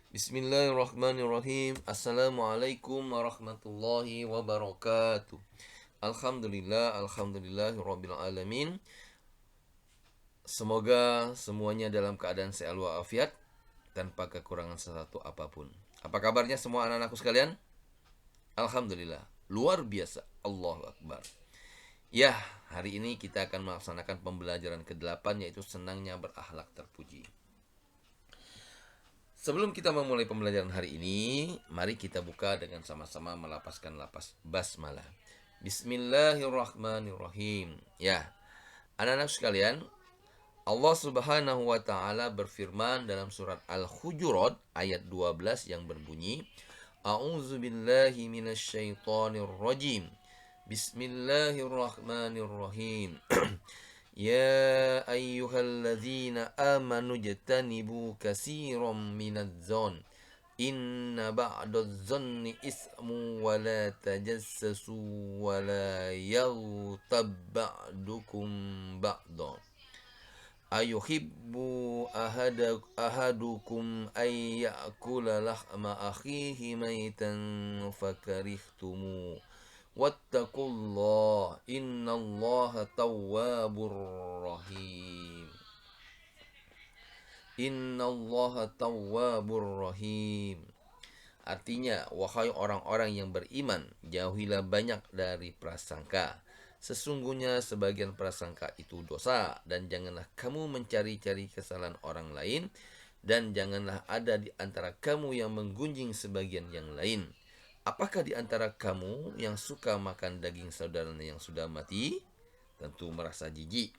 Bismillahirrahmanirrahim. Assalamualaikum warahmatullahi wabarakatuh. Alhamdulillahirabbil alamin. Semoga semuanya dalam keadaan sehat walafiat tanpa kekurangan sesuatu apapun. Apa kabarnya semua anak-anakku sekalian? Alhamdulillah, luar biasa. Allahu Akbar. Ya, hari ini kita akan melaksanakan pembelajaran ke-8, yaitu senangnya berakhlak terpuji. Sebelum kita memulai pembelajaran hari ini, mari kita buka dengan sama-sama melapaskan lapas basmalah. Bismillahirrahmanirrahim. Ya, anak-anak sekalian, Allah Subhanahu wa taala berfirman dalam surat Al-Hujurat ayat 12 yang berbunyi, A'udzubillahi minasyaitonirrajim. Bismillahirrahmanirrahim. Ya ayyuhalladzina amanu jtanibu katsiran minadh-dhon inna ba'dadh-dhonni ismu wa la tajassasu wa la yaghtab ba'dukum ba'dha ayuhibbu ahadukum ay ya'kula lahma akhihi maitan fakarihtumu wattaqullah innallaha tawwabur rahim. Innallaha tawwabur rahim. Artinya, wahai orang-orang yang beriman, jauhilah banyak dari prasangka. Sesungguhnya sebagian prasangka itu dosa, dan janganlah kamu mencari-cari kesalahan orang lain, dan janganlah ada di antara kamu yang menggunjing sebagian yang lain. Apakah di antara kamu yang suka makan daging saudaranya yang sudah mati? Tentu merasa jijik.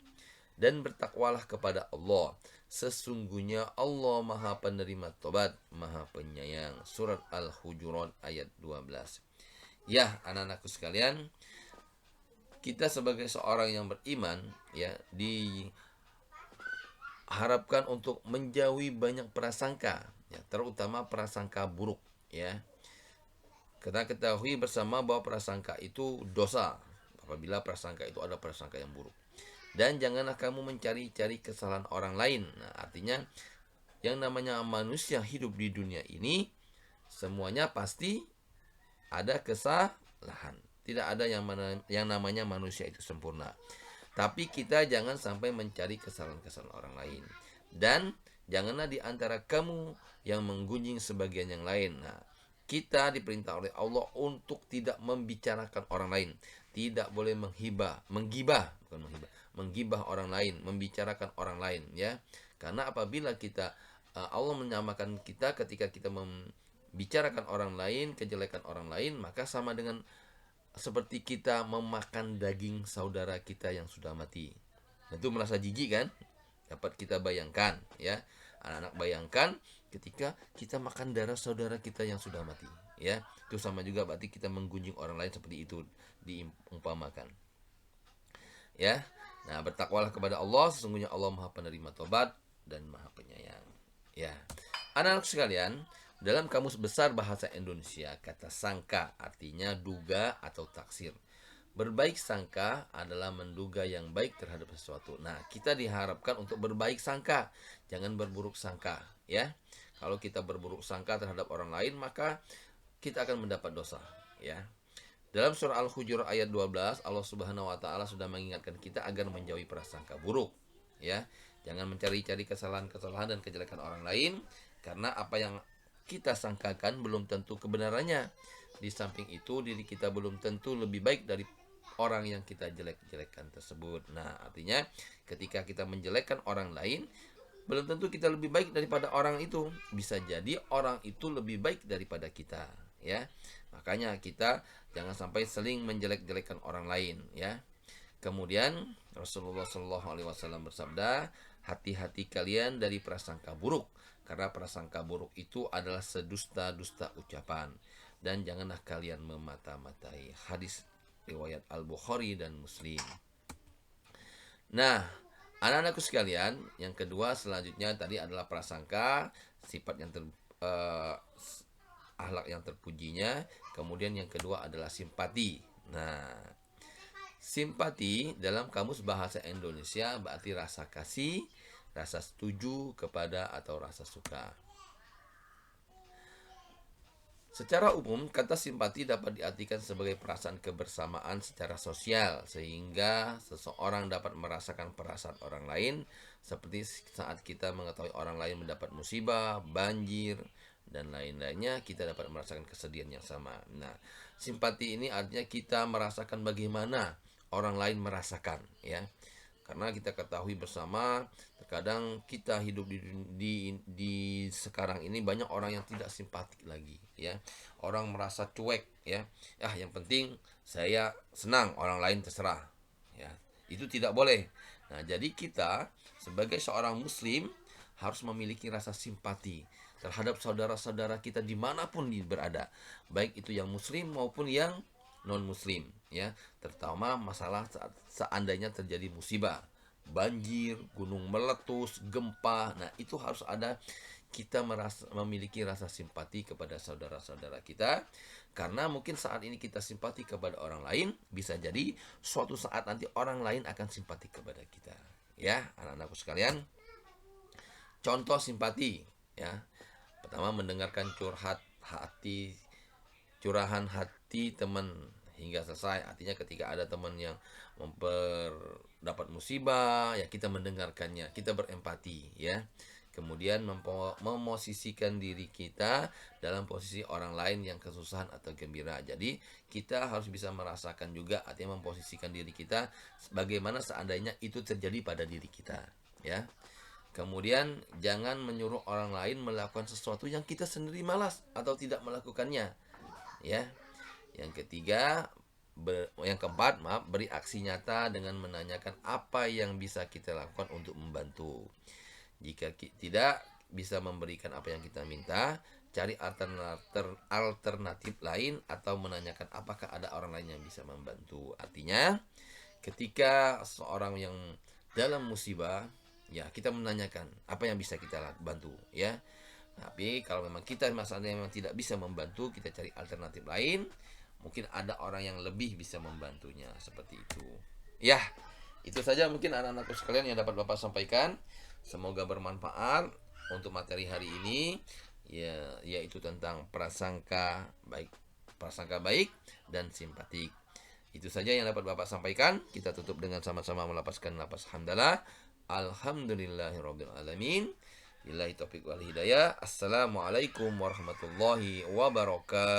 Dan bertakwalah kepada Allah. Sesungguhnya Allah Maha Penerima Tobat, Maha Penyayang. Surat Al-Hujurat ayat 12. Ya, anak-anakku sekalian, kita sebagai seorang yang beriman ya diharapkan untuk menjauhi banyak prasangka, ya, terutama prasangka buruk, ya. Kita ketahui bersama bahwa prasangka itu dosa apabila prasangka itu ada prasangka yang buruk. Dan janganlah kamu mencari-cari kesalahan orang lain. Nah, artinya yang namanya manusia hidup di dunia ini semuanya pasti ada kesalahan. Tidak ada yang namanya manusia itu sempurna. Tapi kita jangan sampai mencari kesalahan-kesalahan orang lain. Dan janganlah di antara kamu yang menggunjing sebagian yang lain. Nah, kita diperintah oleh Allah untuk tidak membicarakan orang lain. Tidak boleh menggibah orang lain, membicarakan orang lain, ya. Karena apabila kita Allah menyamakan kita ketika kita membicarakan orang lain, kejelekan orang lain, maka sama dengan seperti kita memakan daging saudara kita yang sudah mati. Itu merasa jijik kan? Dapat kita bayangkan, ya. Anak-anak bayangkan ketika kita makan darah saudara kita yang sudah mati, ya. Itu sama juga berarti kita menggunjing orang lain, seperti itu diumpamakan. Ya. Nah, bertakwalah kepada Allah, sesungguhnya Allah Maha Penerima Tobat dan Maha Penyayang. Ya. Anak-anak sekalian, dalam Kamus Besar Bahasa Indonesia, kata sangka artinya duga atau taksir. Berbaik sangka adalah menduga yang baik terhadap sesuatu. Nah, kita diharapkan untuk berbaik sangka, jangan berburuk sangka, ya. Kalau kita berburuk sangka terhadap orang lain, maka kita akan mendapat dosa, ya. Dalam surah Al-Hujurat ayat 12, Allah Subhanahu wa taala sudah mengingatkan kita agar menjauhi prasangka buruk, ya. Jangan mencari-cari kesalahan-kesalahan dan kejelekan orang lain, karena apa yang kita sangkakan belum tentu kebenarannya. Di samping itu, diri kita belum tentu lebih baik dari orang yang kita jelek-jelekkan tersebut. Nah, artinya ketika kita menjelekkan orang lain, belum tentu kita lebih baik daripada orang itu. Bisa jadi orang itu lebih baik daripada kita, ya. Makanya kita jangan sampai sering menjelek-jelekkan orang lain, ya. Kemudian Rasulullah SAW bersabda, hati-hati kalian dari prasangka buruk, karena prasangka buruk itu adalah sedusta-dusta ucapan. Dan janganlah kalian memata-matai. Hadis riwayat Al-Bukhari dan Muslim. Nah, anak-anakku sekalian, yang kedua selanjutnya tadi adalah prasangka, sifat yang akhlak yang terpujinya. Kemudian yang kedua adalah simpati. Nah, simpati dalam Kamus Bahasa Indonesia berarti rasa kasih, rasa setuju kepada atau rasa suka. Secara umum, kata simpati dapat diartikan sebagai perasaan kebersamaan secara sosial, sehingga seseorang dapat merasakan perasaan orang lain, seperti saat kita mengetahui orang lain mendapat musibah, banjir, dan lain-lainnya, kita dapat merasakan kesedihan yang sama. Nah, simpati ini artinya kita merasakan bagaimana orang lain merasakan, ya. Karena kita ketahui bersama, terkadang kita hidup di sekarang ini banyak orang yang tidak simpatik lagi, ya. Orang merasa cuek, ya. Yang penting saya senang, orang lain terserah, ya. Itu tidak boleh. Nah, jadi kita sebagai seorang muslim harus memiliki rasa simpati terhadap saudara-saudara kita dimanapun berada, baik itu yang muslim maupun yang non muslim, ya. Terutama masalah saat seandainya terjadi musibah, banjir, gunung meletus, gempa. Nah, itu harus ada, kita memiliki rasa simpati kepada saudara-saudara kita, karena mungkin saat ini kita simpati kepada orang lain, bisa jadi suatu saat nanti orang lain akan simpati kepada kita, ya. Anak-anakku sekalian, contoh simpati, ya. Pertama, mendengarkan curahan hati teman hingga selesai. Artinya ketika ada teman yang dapat musibah, ya kita mendengarkannya, kita berempati, ya. Kemudian memosisikan diri kita dalam posisi orang lain yang kesusahan atau gembira. Jadi kita harus bisa merasakan juga, artinya memposisikan diri kita bagaimana seandainya itu terjadi pada diri kita, ya. Kemudian jangan menyuruh orang lain melakukan sesuatu yang kita sendiri malas atau tidak melakukannya, ya. Yang keempat, beri aksi nyata dengan menanyakan apa yang bisa kita lakukan untuk membantu. Jika tidak bisa memberikan apa yang kita minta, cari alternatif lain atau menanyakan apakah ada orang lain yang bisa membantu. Artinya, ketika seorang yang dalam musibah, ya kita menanyakan apa yang bisa kita bantu, ya. Tapi kalau memang kita masalahnya memang tidak bisa membantu, kita cari alternatif lain. Mungkin ada orang yang lebih bisa membantunya, seperti itu. Ya, itu saja mungkin anak-anakku sekalian yang dapat Bapak sampaikan. Semoga bermanfaat untuk materi hari ini, ya, yaitu tentang prasangka baik dan simpatik. Itu saja yang dapat Bapak sampaikan. Kita tutup dengan sama-sama melapaskan nafas hamdalah. Alhamdulillahirabbil alamin. Billahi taufiq wal hidayah. Assalamualaikum warahmatullahi wabarakatuh.